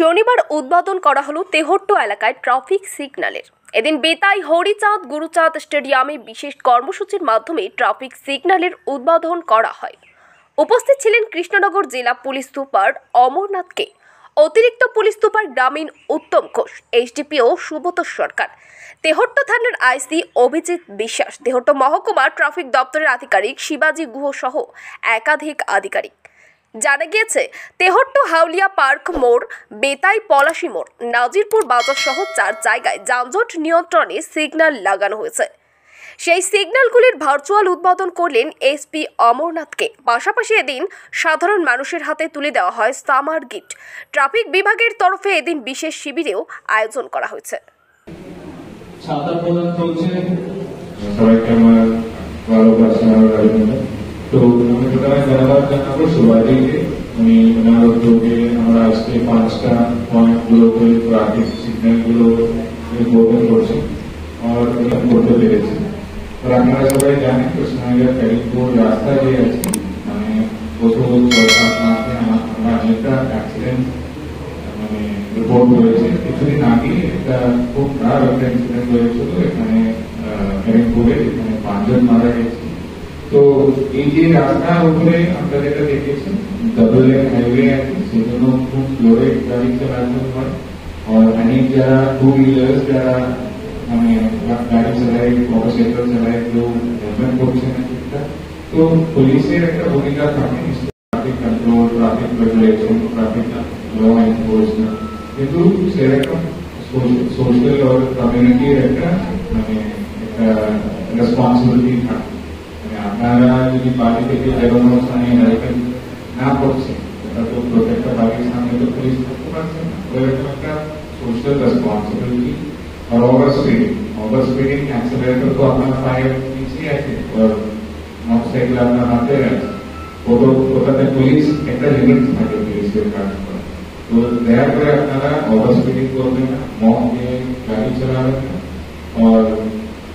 শনিবার উদ্বোধন করা হলো তেহট্ট এলাকায় ট্রাফিক সিগন্যালের। এদিন বেতাই হরিচাঁদ গুরুচাঁদ স্টেডিয়ামে বিশেষ কর্মসূচির মাধ্যমে ট্রাফিক সিগন্যালের উদ্বোধন করা হয়। উপস্থিত ছিলেন কৃষ্ণনগর জেলা পুলিশ সুপার অমরনাথ কে, অতিরিক্ত পুলিশ সুপার গ্রামীণ উত্তম ঘোষ, এসডিপিও সুব্রত সরকার, তেহট্ট থানার আইসি অভিজিৎ বিশ্বাস, তেহট্ট মহকুমা ট্রাফিক দপ্তরের আধিকারিক শিবাজি গুহ সহ একাধিক আধিকারিক। জানা গিয়েছে, তেহট্ট হাউলিয়া পার্ক মোড়, বেতাই পলাশী মোড়, নাজিরপুর বাজার সহ 4 জায়গায় যানজট নিয়ন্ত্রণে সিগন্যাল লাগানো হয়েছে। সেই সিগন্যালগুলির ভার্চুয়াল উদ্বোধন করলেন এসপি অমরনাথকে। পাশাপাশি এদিন সাধারণ মানুষের হাতে তুলে দেওয়া হয় সামার গিফট। ট্রাফিক বিভাগের তরফে এদিন বিশেষ শিবিরেও আয়োজন করা হয়েছে। तो আমি প্রথমে ধন্যবাদ জানাবো শিবাজিকে। উনি ওনার উদ্যোগে আমরা আজকে 5টা পয়েন্টগুলোতে ট্রাফিক সিগন্যালগুলো উদ্বোধন করছি আর করতে পেরেছি। আর আপনারা সবাই জানেন কৃষ্ণনগর ফেরিপুর রাস্তা যে আছে, মানে গত 6-7 মাসে আমরা অনেকটা অ্যাক্সিডেন্ট রিপোর্ট হয়েছে। কিছুদিন আগে একটা খুব খারাপ একটা ইনসিডেন্ট হয়েছিল এখানে ফেরিপুরে, এখানে 5 জন মারা গেছে। তো এই যে রাস্তার উপরে আমরা যেটা দেখেছি ডাবল লেন হাইওয়ে আছে, সেজন্য খুব স্লোরে গাড়ি চালাতে হয়। আর অনেক যারা 2 হুইলার্স যারা মানে গাড়ি চালায়, মোটরসাইকেল চালায়, কেউ হেলমেট করছে না ঠিকঠাক। তো পুলিশের একটা ভূমিকা থাকে traffic control, traffic regulation, traffic law enforcement, কিন্তু সেরকম সোশ্যাল আর কমিউনিটির একটা মানে একটা রেসপন্সিবিলিটি থাকে। আপনারা যদি বাড়ি থেকে বেরোনোর সময় লাইসেন্স না করছেন, এটা তো প্রত্যেকটা বাড়ির সামনে তো পুলিশ থাকতে পারছেন না। ওইরকম একটা সোশ্যাল রেসপন্সিবিলিটি। আর ওভার স্পিডিং অ্যাক্সিলারেটর তো আপনার পায়ের নিচেই আছে, মোটরসাইকেল আপনার হাতে আছে, ওটাতে পুলিশ একটা লিমিট থাকে পুলিশের কাজ করা। তো দয়া করে আপনারা ওভার স্পিডিং করবেন না, মদ দিয়ে গাড়ি চালাবেন না, আর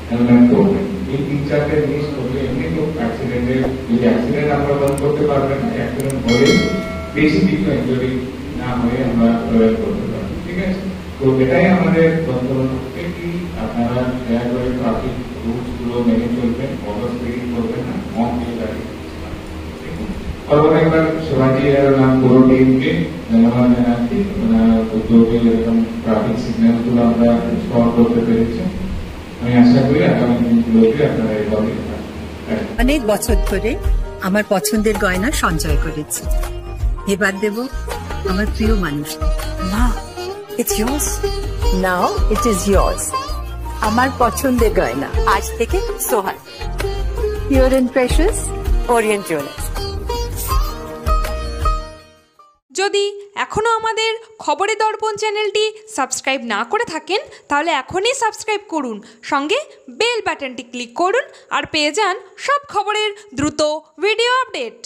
হেলমেট করবেন। এই 3-4টে জিনিস করলে এমনি তো অ্যাক্সিডেন্টের যদি অ্যাক্সিডেন্ট আমরা বন্ধ করতে পারবেন না, অ্যাক্সিডেন্ট হলে বেশি কিছু ইনজুরি না হয়ে আমরা প্রিভেন্ট করতে পারবো। ঠিক আছে, তো এটাই আমাদের বন্ধন হচ্ছে কি আপনারা দয়া করে ট্রাফিক রুলস গুলো মেনে চলবেন, ওভার স্পিডিং করবেন না, মদ দিয়ে গাড়ি। और एक बार शिवाजी और नाम पूरा टीम के धन्यवाद জানাচ্ছি। উদ্যোগে এরকম ট্রাফিক সিগন্যাল গুলো আমরা ইনস্টল করতে পেরেছি। আমি আশা করি আগামী দিনগুলোতে আপনারা এইভাবে অনেক বছর ধরে আমার পছন্দের গয়না সঞ্চয় করেছি। এবার দেব আমার প্রিয় মানুষ। না, it's yours. Now it is yours. আমার পছন্দের গয়না আজ থেকে Sohan, pure and precious, Orient Jewellers. যদি এখনও আমাদের খবরের দর্পণ চ্যানেলটি সাবস্ক্রাইব না করে থাকেন, তাহলে এখনই সাবস্ক্রাইব করুন, সঙ্গে বেল বাটনটি ক্লিক করুন আর পেয়ে যান সব খবরের দ্রুত ভিডিও আপডেট।